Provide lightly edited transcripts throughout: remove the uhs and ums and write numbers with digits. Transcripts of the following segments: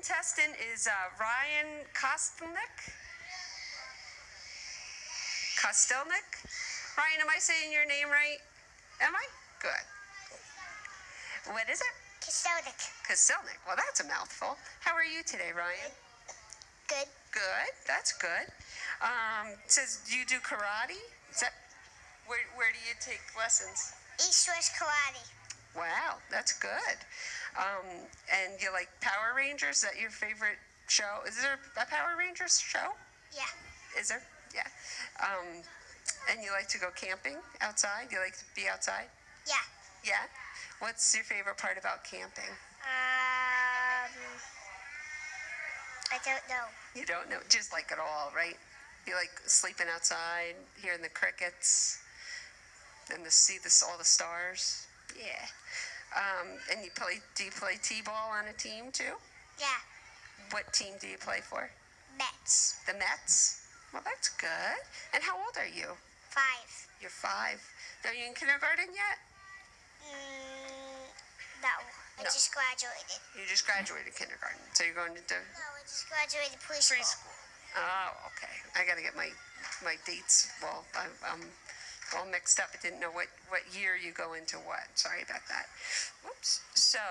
contestant is Ryan Kostelnik. Ryan, am I saying your name right? Am I? Good. What is it? Kostelnik. Well, that's a mouthful. How are you today, Ryan? Good. Good. That's good. It says you do karate. Is that where do you take lessons? East West Karate. Wow, that's good. And you like Power Rangers? Is that your favorite show? Is there a Power Rangers show? Yeah. Is there? Yeah. And you like to go camping outside? You like to be outside? Yeah. Yeah? What's your favorite part about camping? I don't know. You don't know? Just like it all, right? You like sleeping outside, hearing the crickets, and to see all the stars? Yeah. And do you play t-ball on a team too? Yeah. What team do you play for? Mets. The Mets? Well, that's good. And how old are you? 5. You're 5. Are you in kindergarten yet? No. I just graduated. You just graduated kindergarten. So you're going into... No, I just graduated preschool. Oh, okay. I got to get my dates. Well, I'm all mixed up. I didn't know what year you go into what. Sorry about that. Whoops. So,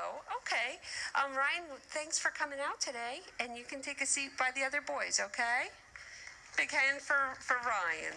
okay. Ryan, thanks for coming out today. And you can take a seat by the other boys, okay? Big hand for Ryan.